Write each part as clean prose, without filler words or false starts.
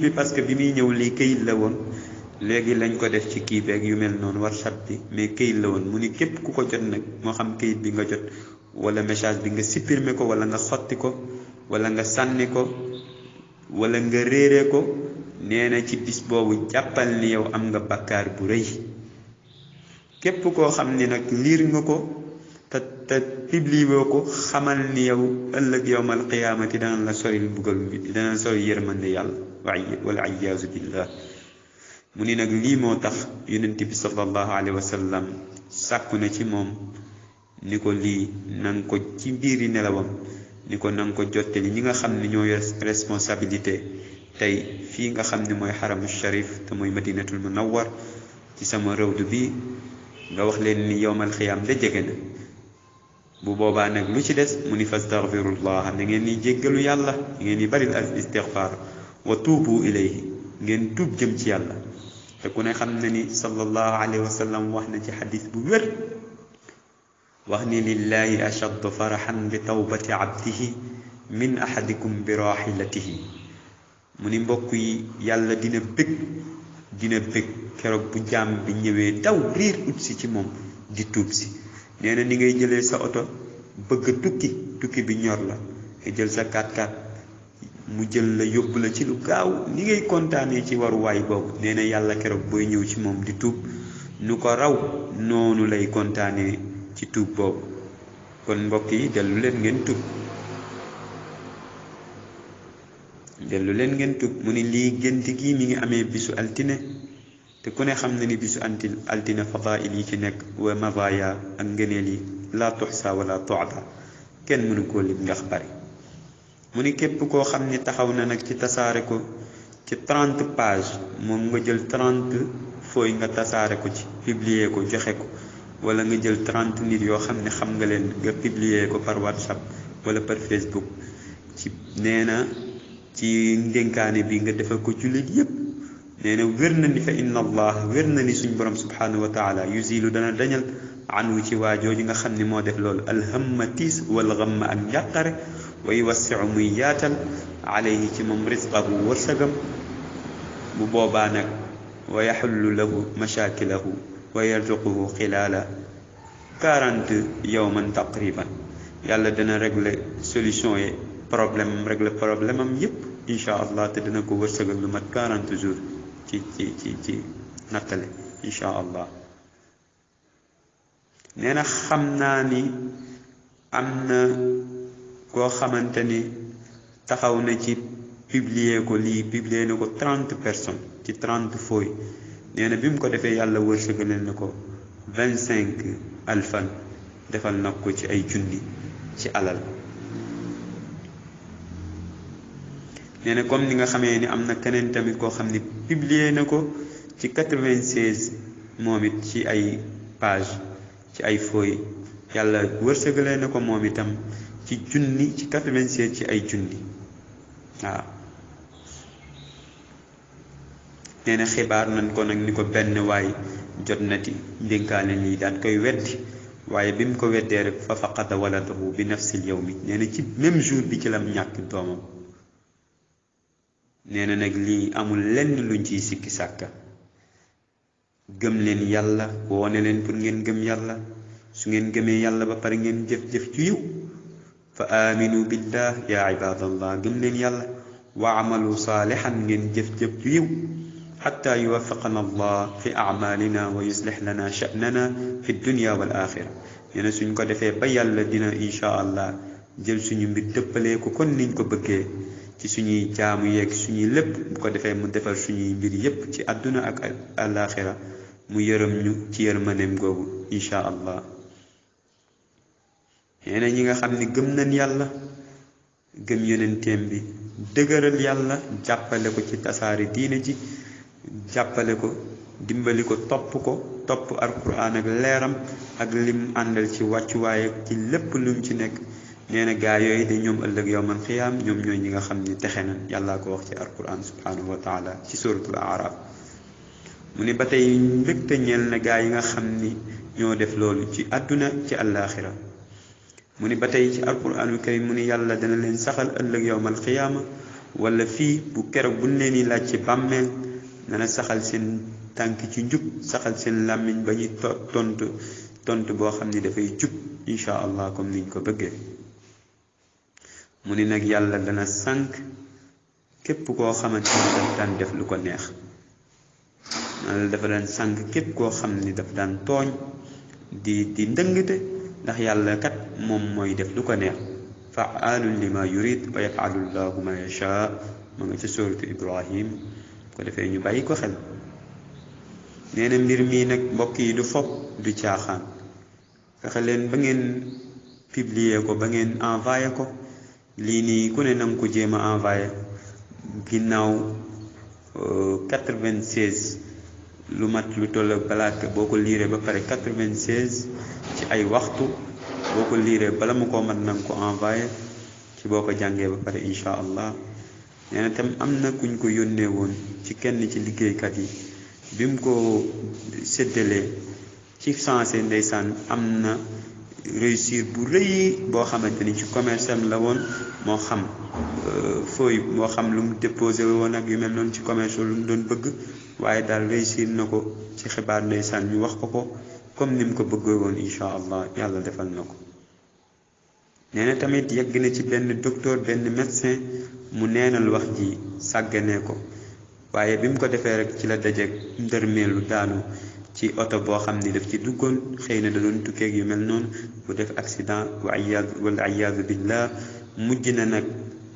bi parce que bi muy ñëw lii këyit la woon léegi lañ ko def ci kii beeg yu mel noonu WhatsApp bi mais këyit la woon mu ni képp ku ko jot nag moo xam këyit bi nga jot wala message bi nga supprimer ko wala nga xotti ko wala nga sànni ko wala nga réere ko nee na ci bis boobu jàppal ni yow am nga bakkaar bu rëy képp koo xam ni nag liir nga ko te publier ko xamal ni yow ëllëg yowmal qiyaamati dana la sori mbugal bi dana la sori yërmande yàlla wala iyaazu billah mu ni nag lii moo tax yonent bi sallallahu alayhi wa sallam sàkku na ci moom ni ko lii nanga ko ci biiri nelawam ni ko nanga ko jottali ñi nga xam ne ñoo yor responsabilité tey fii nga xam ne mooy xaramu sharif te mooy madinatul munawwar ci sama rawdu bi nga wax leen ni yowmal xiyaam da jege na bu boobaa nag lu ci des mu ni fastaghfirullah na ngeen ni jéggalu yàlla ngeen ni baril al istighfar wa tuubu ilayhi ngeen tuub jëm ci yàlla te ku ne xam na ni sallallahu alayhi wa sallam wax na ci xadis bu wér wax ni lillahi ashaddu faraxan bi tawbati abdihi min ahadikum bi rahilatihi mu ni mbokk yi yàlla dina bëgg keroog bu jaam bi ñëwee daw riir ut si ci moom di tuub si nee na ni ngay jëlee sa oto bëgg tukki bi ñor la nga jël sa 4x4 mu jël la yóbbu la ci lu gaaw ni ngay kontaanee ci waruwaay boobu nee na yàlla keroog booy ñëw ci moom di tuub nu ko raw noonu lay kontaanee ci tuub boobu kon mbokk yi dellu leen ngeen tuub mu ni lii gént gi mi ngi amee bisu altine te ku ne xam na ni bisu altine fadail yi ci nekk wa mazaya ak ngëneel yi la tuxsa wala tuada kenn mënu koo lim ndax bari mu ni képp koo xam ni taxaw na nag ci tasaare ko ci 30 page moom nga jël 30 fooy nga tasaare ko ci publier ko joxe ko wala nga jël 30 nit yoo xam ne xam nga leen nga publier ko par WhatsApp wala par Facebook ci nee na ci ndénkaane bi nga defal ko jullit yépp nee na wér na ni fa inna allah wér na ni suñ borom subhanahu wa taala yuzilu dana dañal anhu ci waa jooju nga xam ne moo def loolu alhamma tiis wal ghamma ak njàqare wa yuwassiu muy yaatal alayhi ci moom risqahu wërsëgam bu boobaa nag wa yaxullu lahu mashakilahu wa yarzuquhu xilaala 40 yawman taqriban yàlla dana régler solution yi régler problème am yépp incha allah te dana ko wërsëgal lu mat 40 jours ci nattale incha allah nee na xam naa ni am na koo xamante ni taxaw na ci publier na ko 30 personnes ci 30 fooy nee na bi mu ko defee yàlla wërsëgal na ko 25 alfan defal na ko ci ay junni ci alal nee na comme ni nga xamee ni am na keneen tamit koo xam ni publier na ko ci 96 moom it ci ay page ci ay fooy yàlla wërsëgalee na ko moom itam ci junni ci 96 ci ay junni waaw nee na xibaar nañ ko nag ni ko benn waay jot na ci ndénkaane lii daan koy weddi waaye bi mu ko weddee rek fa faqada waladahu bi nafsil yawmi nee na ci même jour bi ci lam ñàkk doomam nee na nag lii amul lenn luñ ciy sikki sàkka gëm leen yàlla woone leen pour ngeen gëm yàlla su ngeen gëmee yàlla ba pare ngeen jëf-jëf ju yiw fa aminu billah ya ibadallah gëm leen yàlla wa amalu saalihan ngeen jëf-jëf ju yiw xatta yuwaffiqana allah fi amalina wa yuslix lana sha'nana fi dunya wal axira nee na suñ ko defee ba yàlla dina insha allah jël suñu mbir dëppalee ko kon niñ ko bëggee ci suñuy jaamu yeeg suñuy lépp bu ko defee mu defal suñuy mbir yépp ci àdduna ak alaxira mu yërëm ñu ci yërmaneem googu insha allah nee na ñi nga xam ne gëm nañ yàlla gëm yonenteem bi dëgëral yàlla jàppale ko ci tasaare diine ji jàppale ko dimbali ko topp alquran ak leeram ak lim àndal ci wàccuwaay ak ci lépp lum ci nekk nee na gaa yooyu de ñoom ëllëg yawmal xiyaam ñoom ñooy ñi nga xam ni texe na yàllaa ko wax ci alquran subhanahu wa taala ci suratul araf mu ne ba tey mbégte ñeel na gaa yi nga xam ni ñoo def loolu ci àdduna ci àllaaxira mu ni ba tey ci alquraanul karim mu ni yàlla dana leen saxal ëllëg yawmal qiyaama wala fii bu keroog buñ leen di laaj ci bàmmeel dana saxal seen tànk ci njub saxal seen làmmiñ ba ñuy tontu boo xam ni dafay jub insha allah comme niñ ko bëggee. mu ni nag yàlla dana sànk képp koo xamante ni daf daan def lu ko neex. yàlla dafa daan sànk képp koo xam ni daf daan tooñ di ndëngte ndax yàlla kat moom mooy def lu ko neex. fa'aalun lima yurid wa yaf'alu llahu ma yasha ma nga ci suuratu Ibrahim ko defee ñu bàyyi ko xel. nee na mbir mii nag mbokk yi du fopp du caaxaan fexe leen ba ngeen publier ko ba ngeen envoyé ko lii nii ku ne nanga ko jéem a envoyé ginnaaw 96 lu mat lu toll balaat boo ko liiree ba pare 96 ci ay waxtu boo ko liiree bala mu ko mat nanga ko envoyé ci boo ko jàngee ba pare insha allah. nee na tam am na kuñ ko yónnee woon ci kenn ci liggéeykat yi bi mu ko séddalee ci sensé ndeysaan am na réussir bu rëy boo xamante ni ci commerce am la woon moo xam fooy moo xam lu mu déposé woon ak yu mel noonu ci commerce lu mu doon bëgg waaye daal réussir na ko ci xibaar ndeysaan ñu wax ko comme ni mu ko bëggee woon insha allah yàlla defal na ko. nee na tamit yegg na ci benn docteur benn médecin mu neenal wax ji sàgganee ko waaye bi mu ko defee rek ci la dajeeg ndërmeelu daanu ci oto boo xam ni daf ci duggoon xëy na da doon tukkeeg yu mel noonu bu def accident wala iyaadu billah mujj na nag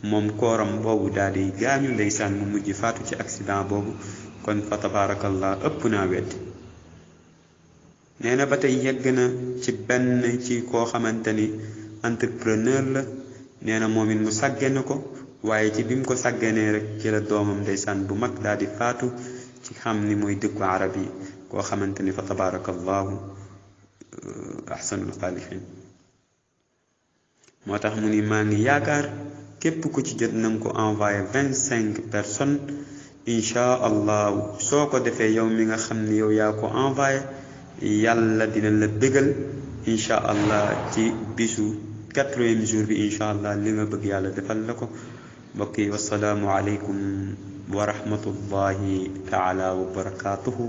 moom kooram boobu daal di gaañu ndeysaan mu mujj faatu ci accident boobu kon fa tabarakallah ëpp naa weddi. nee na ba tey yegg na ci benn ci koo xamante ni entrepreneur la nee na moom it mu sàggane ko waaye ci bi mu ko sàgganee rek ci la doomam ndeysaan bu mag daal di faatu ci xam ni mooy dëkku arab yi koo xamante ni fa tabarakallahu ahsanul xaaliqin. moo tax mu ni maa ngi yaakaar képp ku ci jot nanga ko envoyé 25 personnes insha allahu soo ko defee yow mi nga xam ni yow yaa ko envoyé yàlla dina la bégal insha allah ci bisu 4e jour bi insha allah li nga bëgg yàlla defal la ko. mbokk yi wassalaamu aleykum wa rahmatullahi taala wa barakatuhu.